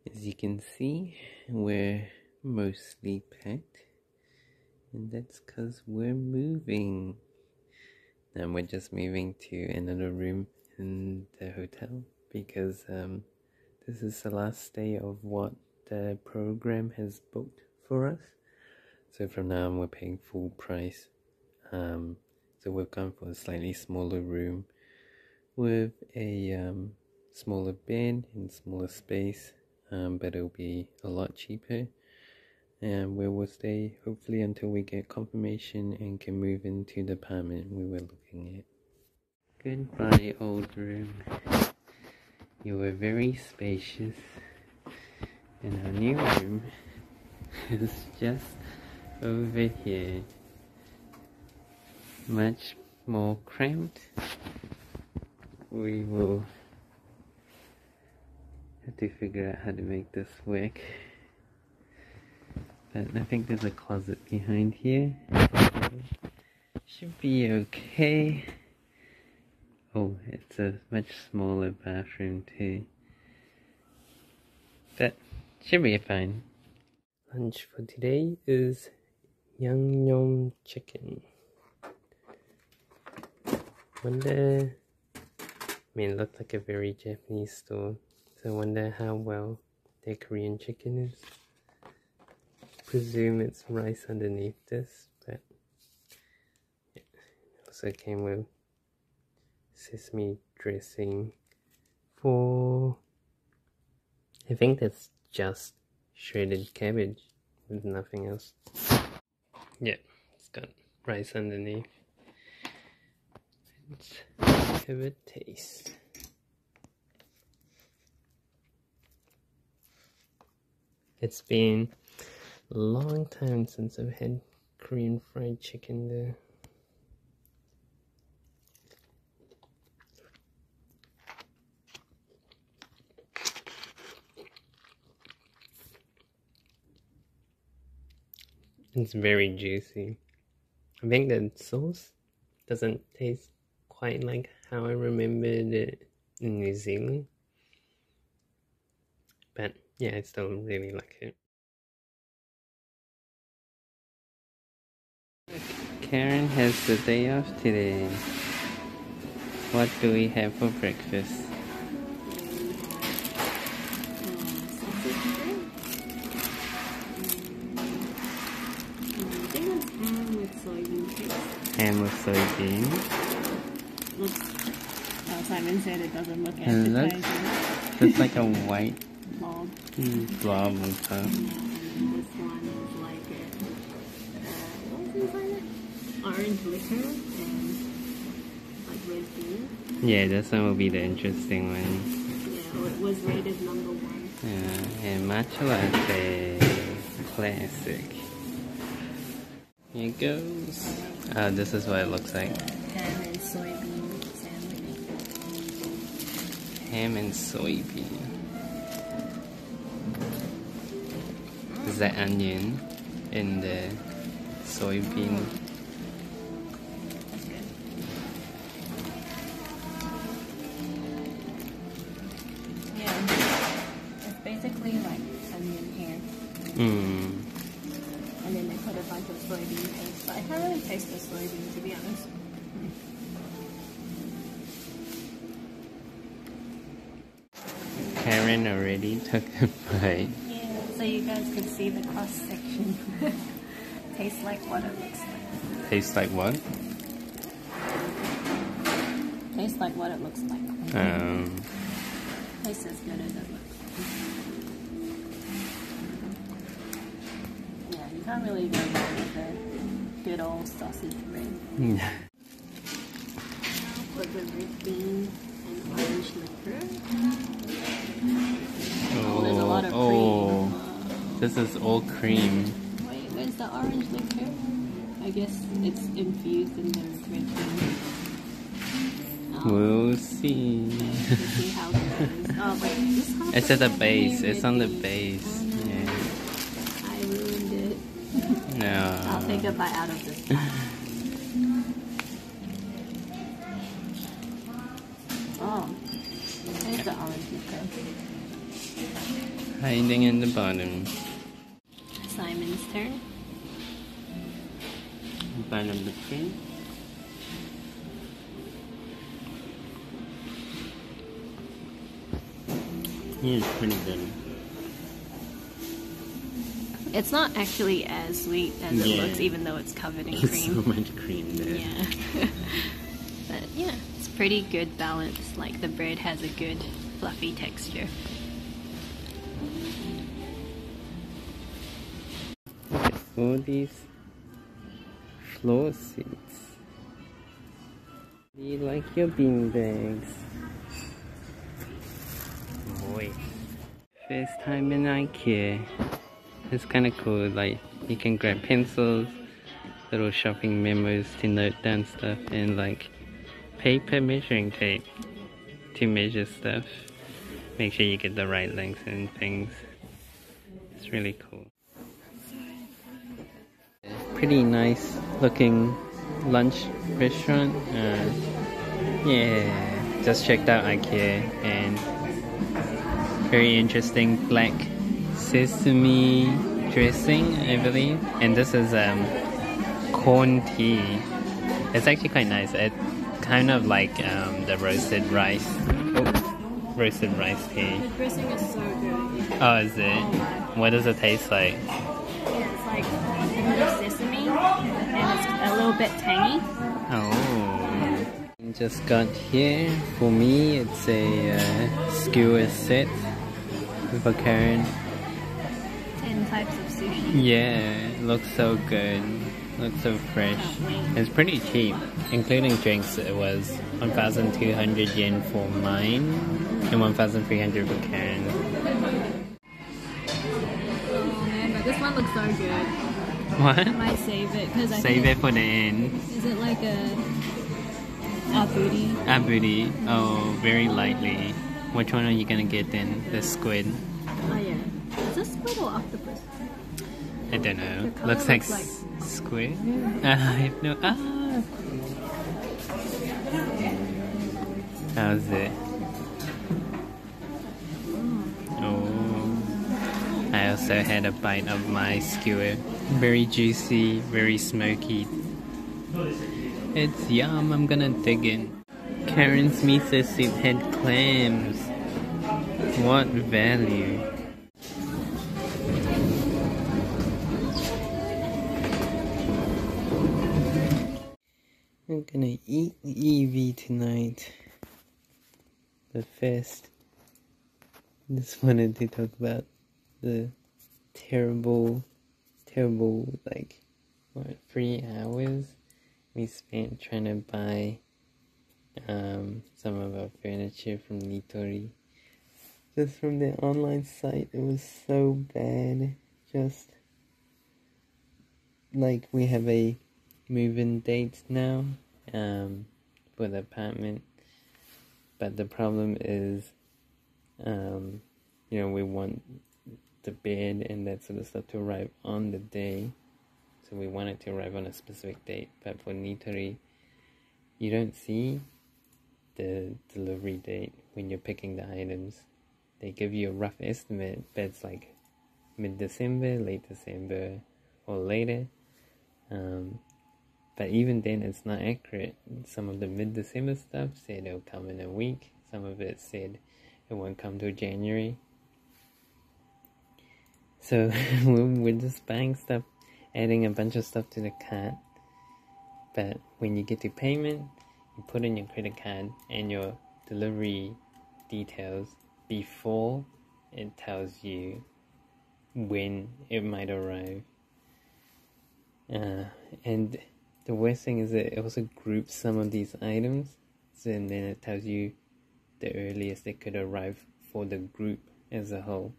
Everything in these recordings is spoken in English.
As you can see, we're mostly packed, and that's because we're moving. And we're just moving to another room in the hotel because this is the last day of what the program has booked for us. So from now on we're paying full price. So we've gone for a slightly smaller room with a smaller bed and smaller space, but it'll be a lot cheaper, and we will stay hopefully until we get confirmation and can move into the apartment we were looking at. Goodbye, old room. You were very spacious, and our new room is just over here. Much more cramped. We will have to figure out how to make this work. But I think there's a closet behind here. Should be okay. Oh, it's a much smaller bathroom too. But should be fine. Lunch for today is Yangnyeom chicken. Wonder, it looked like a very Japanese store, so I wonder how well their Korean chicken is. Presume it's rice underneath this, but yeah. It also came with sesame dressing for, I think that's just shredded cabbage with nothing else. Yeah, it's got rice underneath. Let's have a taste. It's been a long time since I've had Korean fried chicken there. It's very juicy. I think the sauce doesn't taste quite like how I remembered it in New Zealand. But yeah, I still really like it. Karen has the day off today. What do we have for breakfast? Ham with soybeans. Simon said it doesn't look appetizing. Looks like a white blob. Blob on top. And this one is like what's inside it? Orange liquor and like red bean. Yeah, this one will be the interesting one. Yeah, it was rated #1. And matcha latte. Classic. Here it goes. This is what it looks like. Ham and soybean sandwich. Ham and soybean. Is that onion in the soybean? That's good. Yeah, it's basically like onion hair. And then they put a bunch of soybean paste. But I can't really taste the soybean, to be honest. Karen already took a bite. Yeah, so you guys can see the cross section. Tastes like what it looks like. Tastes like what? Tastes like what it looks like. Tastes as good as it looks. Yeah, you can't really go wrong with the good old sausage bread. With the red bean and orange liquor. Oh, there's a lot of cream. This is all cream. Wait, where's the orange liquor? I guess it's infused in the red bean. We'll see. We'll see how good it is. Oh, but this half It's at the doesn't have base. any It's red on the bean. base. Oh, no. Yeah. I ruined it. No. I'll take a bite out of this. Oh, there's the orange liquor. hiding in the bottom. Simon's turn. Bottom the cream. Yeah, it's pretty good. It's not actually as sweet as it looks, even though it's covered in cream. So much cream there. Yeah. But yeah, it's pretty good balance. Like the bread has a good fluffy texture. All these floor seats. Do you like your bean bags? Boy. First time in IKEA. It's kind of cool, like you can grab pencils, little shopping memos to note down stuff, and like paper measuring tape to measure stuff. Make sure you get the right length and things. It's really cool. Pretty nice looking lunch restaurant. Yeah, just checked out IKEA and very interesting black sesame dressing, I believe. And this is corn tea. It's actually quite nice. It's kind of like the roasted rice. Oh, roasted rice tea. The dressing is so good. Oh, is it? What does it taste like? Yeah, it's like a bit of sesame and it's a little bit tangy. Oh. Just got here. For me, it's a skewer set for Karen. 10 types of sushi. Yeah, looks so good. Looks so fresh. It's pretty cheap, including drinks. It was 1,200 yen for mine and 1,300 for Karen. Oh man, but this one looks so good. What? I might save it because I Save think it for the end. Is it like a aburi? Aburi. Oh, very lightly. Which one are you gonna get then? The squid. Oh yeah. Is this squid or octopus? I don't know. The colour Looks like, looks squid. I have no. How's it? Oh. I also had a bite of my skewer. Very juicy, very smoky. It's yum. I'm gonna dig in. Karen's miso soup had clams. What value? I'm gonna eat Evie tonight. But first, just wanted to talk about the terrible, like, what, 3 hours we spent trying to buy some of our furniture from Nitori. Just from their online site, it was so bad. Just, like, we have a move-in date now for the apartment, but the problem is you know, we want the bed and that sort of stuff to arrive on the day, so we want it to arrive on a specific date. But for Nitori, you don't see the delivery date when you're picking the items. They give you a rough estimate, but it's like mid-December, late December, or later. But even then, it's not accurate. Some of the mid-December stuff said it'll come in a week. Some of it said it won't come till January. So we're just buying stuff, adding a bunch of stuff to the cart. But when you get to payment, you put in your credit card and your delivery details before it tells you when it might arrive. And the worst thing is that it also groups some of these items, so and then it tells you the earliest it could arrive for the group as a whole,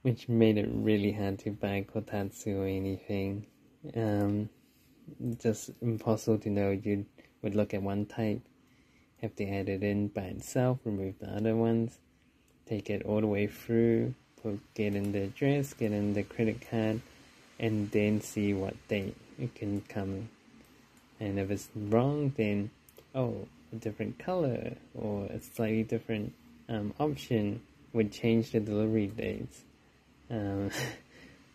which made it really hard to buy kotatsu or anything. Just impossible to know. You would look at one type, have to add it in by itself, remove the other ones, take it all the way through, get in the address, get in the credit card, and then see what date it can come. And if it's wrong, then a different color or a slightly different option would change the delivery dates,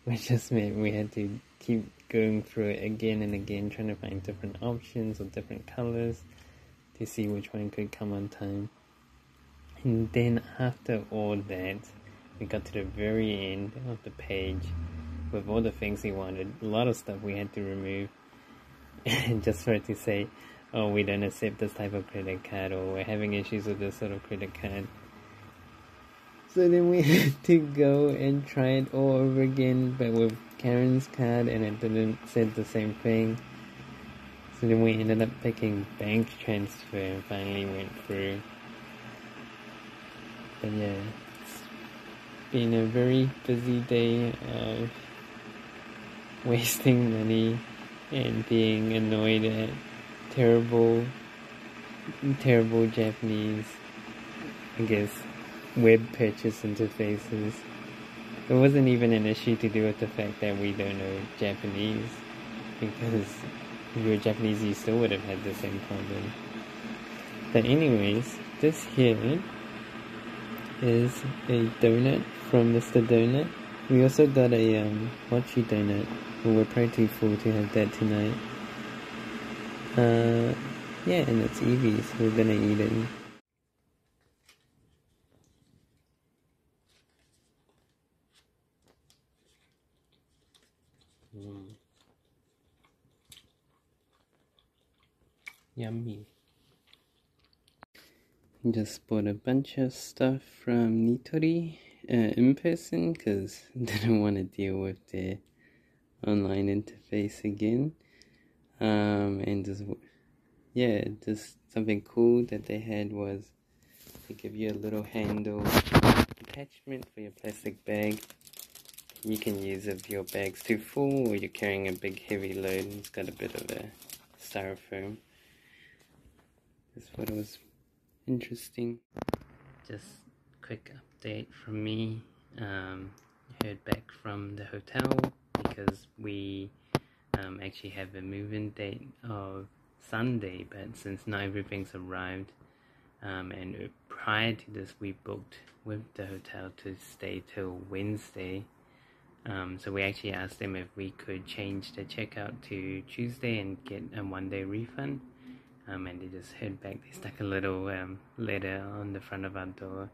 which just meant we had to keep going through it again and again, trying to find different options or different colors to see which one could come on time. And then after all that, we got to the very end of the page with all the things we wanted. A lot of stuff we had to remove just for it to say, oh, we don't accept this type of credit card, or we're having issues with this sort of credit card. So then we had to go and try it all over again, but with Karen's card, and it didn't said the same thing. So then we ended up picking bank transfer and finally went through. But yeah, it's been a very busy day of wasting money and being annoyed at terrible Japanese, I guess, web purchase interfaces. It wasn't even an issue to do with the fact that we don't know Japanese, because if you were Japanese you still would have had the same problem. But anyways, this here is a donut from Mr. Donut. We also got a mochi donut, but we're pretty full to have that tonight. Yeah, and it's Evie's, so we're gonna eat it. Yummy. Just bought a bunch of stuff from Nitori in person because I didn't want to deal with their online interface again. And just something cool that they had was they give you a little handle attachment for your plastic bag. You can use it if your bag's too full or you're carrying a big heavy load. It's got a bit of a styrofoam. Just thought it was interesting. Just quick update from me. Heard back from the hotel because we actually have a move-in date of Sunday, but since not everything's arrived, and prior to this we booked with the hotel to stay till Wednesday. So we actually asked them if we could change the checkout to Tuesday and get a one-day refund. And they just heard back. They stuck a little letter on the front of our door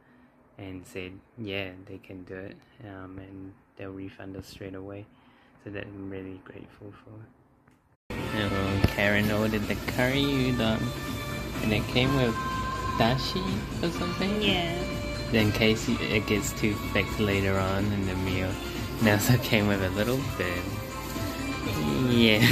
and said, yeah, they can do it, and they'll refund us straight away. So that I'm really grateful for. Karen ordered the curry udon, and it came with dashi or something? Yeah. In case it gets too thick later on in the meal. It also came with a little bit. Yeah.